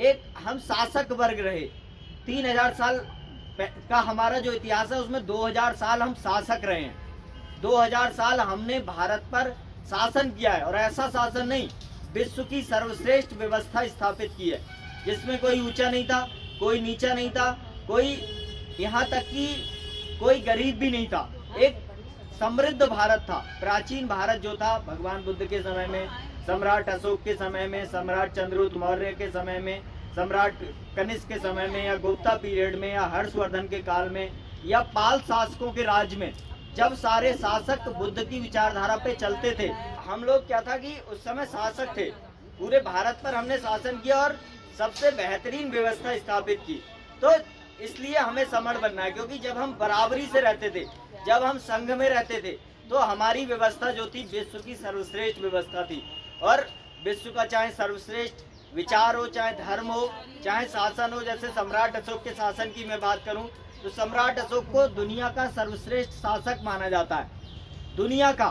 एक हम शासक वर्ग रहे। 3000 साल का हमारा जो इतिहास है उसमें 2000 साल हम शासक रहे हैं। 2000 साल हमने भारत पर शासन किया है, और ऐसा शासन नहीं, विश्व की सर्वश्रेष्ठ व्यवस्था स्थापित की है, जिसमें कोई ऊंचा नहीं था, कोई नीचा नहीं था, कोई यहाँ तक कि कोई गरीब भी नहीं था। एक समृद्ध भारत था। प्राचीन भारत जो था, भगवान बुद्ध के समय में, सम्राट अशोक के समय में, सम्राट चंद्रगुप्त मौर्य के समय में, सम्राट कनिष्क के समय में, या गुप्ता पीरियड में, या हर्षवर्धन के काल में, या पाल शासकों के राज में, जब सारे शासक बुद्ध की विचारधारा पे चलते थे, हम लोग क्या था कि उस समय शासक थे, पूरे भारत पर हमने शासन किया और सबसे बेहतरीन व्यवस्था स्थापित की। तो इसलिए हमें समर्थ बनना है, क्योंकि जब हम बराबरी से रहते थे, जब हम संघ में रहते थे, तो हमारी व्यवस्था जो थी विश्व की सर्वश्रेष्ठ व्यवस्था थी। और विश्व का चाहे सर्वश्रेष्ठ विचार हो, चाहे धर्म हो, चाहे शासन हो, जैसे सम्राट अशोक के शासन की मैं बात करूं तो सम्राट अशोक को दुनिया का सर्वश्रेष्ठ शासक माना जाता है, दुनिया का।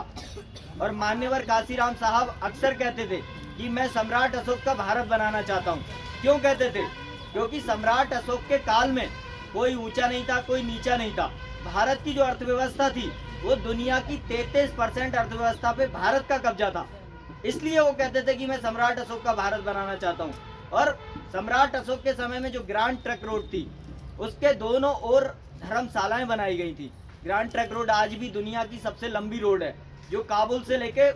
और मान्यवर काशीराम साहब अक्सर कहते थे कि मैं सम्राट अशोक का भारत बनाना चाहता हूँ। क्यों कहते थे? क्योंकि सम्राट अशोक के काल में कोई ऊंचा नहीं था, कोई नीचा नहीं था। भारत की जो अर्थव्यवस्था थी वो दुनिया की 33% अर्थव्यवस्था पे भारत का कब्जा था। इसलिए वो कहते थे कि मैं सम्राट अशोक का भारत बनाना चाहता हूँ। और सम्राट अशोक के समय में जो ग्रांड ट्रंक रोड थी, उसके दोनों ओर धर्मशालाएं बनाई गई थी। ग्रांड ट्रंक रोड आज भी दुनिया की सबसे लंबी रोड है, जो काबुल से लेके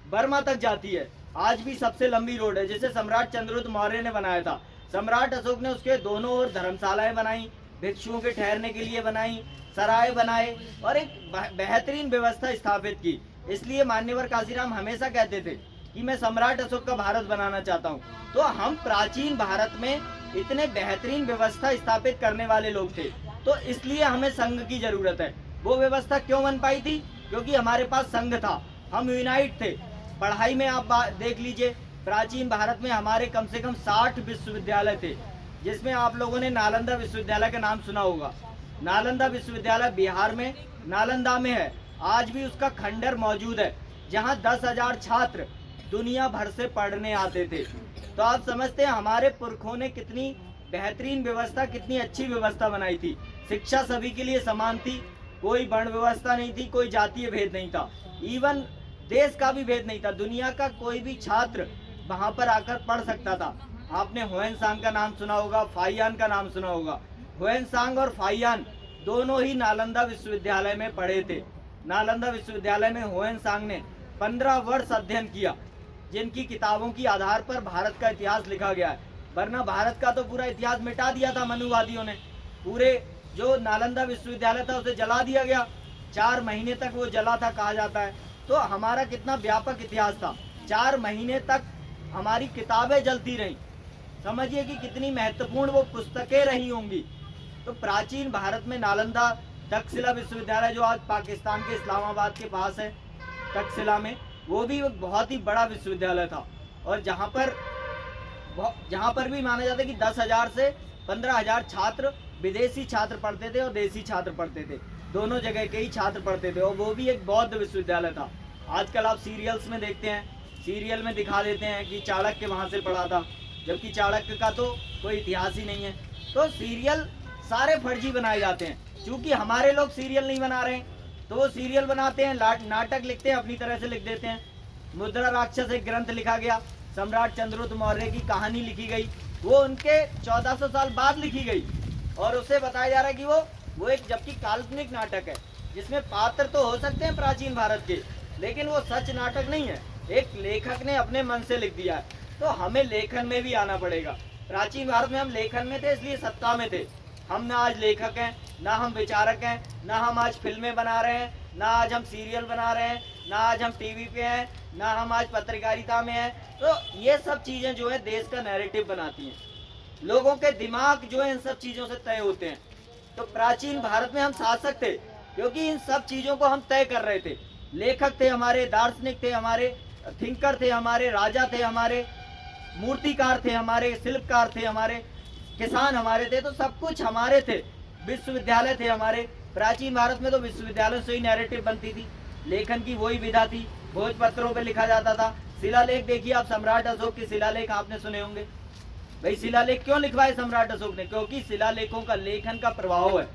बर्मा तक जाती है, आज भी सबसे लंबी रोड है, जिसे सम्राट चंद्रगुप्त मौर्य ने बनाया था। सम्राट अशोक ने उसके दोनों ओर धर्मशालाएं बनाई, भिक्षुओं के ठहरने के लिए बनाई, सराय बनाए, और एक बेहतरीन व्यवस्था स्थापित की। इसलिए मान्यवर काशीराम हमेशा कहते थे कि मैं सम्राट अशोक का भारत बनाना चाहता हूँ। तो हम प्राचीन भारत में इतने बेहतरीन व्यवस्था स्थापित करने वाले लोग थे, तो इसलिए हमें संघ की जरूरत है। वो व्यवस्था क्यों बन पाई थी? क्योंकि हमारे पास संघ था, हम यूनाइट थे। पढ़ाई में आप देख लीजिए, प्राचीन भारत में हमारे कम से कम 60 विश्वविद्यालय थे, जिसमें आप लोगों ने नालंदा विश्वविद्यालय का नाम सुना होगा। नालंदा विश्वविद्यालय बिहार में नालंदा में है, आज भी उसका खंडर मौजूद है, जहां 10,000 छात्र दुनिया भर से पढ़ने आते थे। तो आप समझते हैं हमारे पुरखों ने कितनी बेहतरीन व्यवस्था, कितनी अच्छी व्यवस्था बनाई थी। शिक्षा सभी के लिए समान थी, कोई वर्ण व्यवस्था नहीं थी, कोई जातीय भेद नहीं था, इवन देश का भी भेद नहीं था। दुनिया का कोई भी छात्र वहां पर आकर पढ़ सकता था। आपने ह्वेनसांग का नाम सुना होगा, फाहियान का नाम सुना होगा। ह्वेनसांग और फाहियान दोनों ही नालंदा विश्वविद्यालय में पढ़े थे। नालंदा विश्वविद्यालय में ह्वेनसांग ने 15 वर्ष अध्ययन किया, जिनकी किताबों की आधार पर भारत का इतिहास लिखा गया है। वरना भारत का तो पूरा इतिहास मिटा दिया था मनुवादियों ने। पूरे जो नालंदा विश्वविद्यालय था उसे जला दिया गया, 4 महीने तक वो जला था कहा जाता है। तो हमारा कितना व्यापक इतिहास था, 4 महीने तक हमारी किताबें जलती रहीं। समझिए कि कितनी महत्वपूर्ण वो पुस्तकें रही होंगी। तो प्राचीन भारत में नालंदा, तक्षशिला विश्वविद्यालय जो आज पाकिस्तान के इस्लामाबाद के पास है, तक्षशिला में, वो भी एक बहुत ही बड़ा विश्वविद्यालय था। और जहाँ पर भी माना जाता है कि 10,000 से 15,000 छात्र, विदेशी छात्र पढ़ते थे और देसी छात्र पढ़ते थे, दोनों जगह के ही छात्र पढ़ते थे। और वो भी एक बौद्ध विश्वविद्यालय था। आजकल आप सीरियल्स में देखते हैं, सीरियल में दिखा देते हैं कि चाणक्य वहाँ से पढ़ा था, जबकि चाणक्य का तो कोई इतिहास ही नहीं है। तो सीरियल सारे फर्जी बनाए जाते हैं। क्योंकि हमारे लोग सीरियल नहीं बना रहे हैं, तो वो सीरियल बनाते हैं, नाटक लिखते हैं, अपनी तरह से लिख देते हैं। मुद्रा राक्षस एक ग्रंथ लिखा गया, सम्राट चंद्रगुप्त मौर्य की कहानी लिखी गई, वो उनके 1400 साल बाद लिखी गई, और उसे बताया जा रहा है कि वो एक, जबकि काल्पनिक नाटक है, जिसमें पात्र तो हो सकते हैं प्राचीन भारत के, लेकिन वो सच नाटक नहीं है, एक लेखक ने अपने मन से लिख दिया है। तो हमें लेखन में भी आना पड़ेगा। प्राचीन भारत में हम लेखन में थे, इसलिए सत्ता में थे। हम ना आज लेखक हैं, ना हम विचारक हैं, ना हम आज फिल्में बना रहे हैं, ना आज हम सीरियल बना रहे हैं, ना आज हम टीवी पे हैं, ना हम आज पत्रकारिता में हैं। तो ये सब चीज़ें जो है देश का नैरेटिव बनाती हैं, लोगों के दिमाग जो है इन सब चीज़ों से तय होते हैं। तो प्राचीन भारत में हम शासक थे, क्योंकि इन सब चीज़ों को हम तय कर रहे थे। लेखक थे हमारे, दार्शनिक थे हमारे, थिंकर थे हमारे, राजा थे हमारे, मूर्तिकार थे हमारे, शिल्पकार थे हमारे, किसान हमारे थे। तो सब कुछ हमारे थे। विश्वविद्यालय थे हमारे। प्राचीन भारत में तो विश्वविद्यालय से ही नैरेटिव बनती थी, लेखन की वही विधा थी, भोजपत्रों पे लिखा जाता था। शिलालेख देखिए आप, सम्राट अशोक के शिलालेख आपने सुने होंगे, भाई शिलालेख क्यों लिखवाए सम्राट अशोक ने? क्योंकि शिलालेखों का लेखन का प्रभाव है।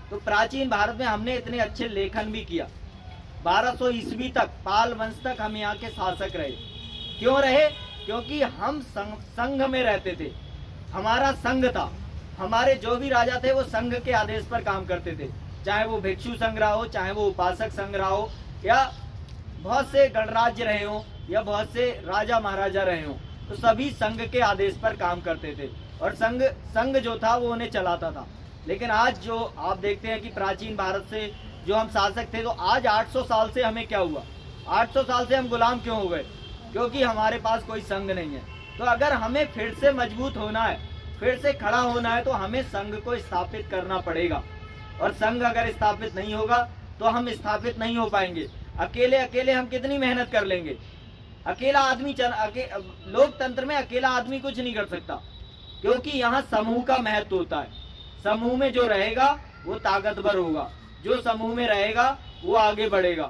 तो प्राचीन भारत में हमने इतने अच्छे लेखन भी किया। 1200 ईस्वी तक, पाल वंश तक हम यहाँ के शासक रहे। क्यों रहे? क्योंकि हम संघ में रहते थे, हमारा संघ था। हमारे जो भी राजा थे वो संघ के आदेश पर काम करते थे, चाहे वो भिक्षु संघ रहा हो, चाहे वो उपासक संघ रहा हो, या बहुत से गणराज्य रहे हो, या बहुत से राजा महाराजा रहे हो, तो सभी संघ के आदेश पर काम करते थे और संघ जो था वो उन्हें चलाता था। लेकिन आज जो आप देखते हैं कि प्राचीन भारत से जो हम शासक थे, तो आज 800 साल से हमें क्या हुआ? 800 साल से हम गुलाम क्यों हो गए? क्योंकि हमारे पास कोई संघ नहीं है। तो अगर हमें फिर से मजबूत होना है, फिर से खड़ा होना है, तो हमें संघ को स्थापित करना पड़ेगा। और संघ अगर स्थापित नहीं होगा तो हम स्थापित नहीं हो पाएंगे। अकेले अकेले हम कितनी मेहनत कर लेंगे? अकेला आदमी लोकतंत्र में अकेला आदमी कुछ नहीं कर सकता, क्योंकि यहाँ समूह का महत्व होता है। समूह में जो रहेगा वो ताकतवर होगा, जो समूह में रहेगा वो आगे बढ़ेगा।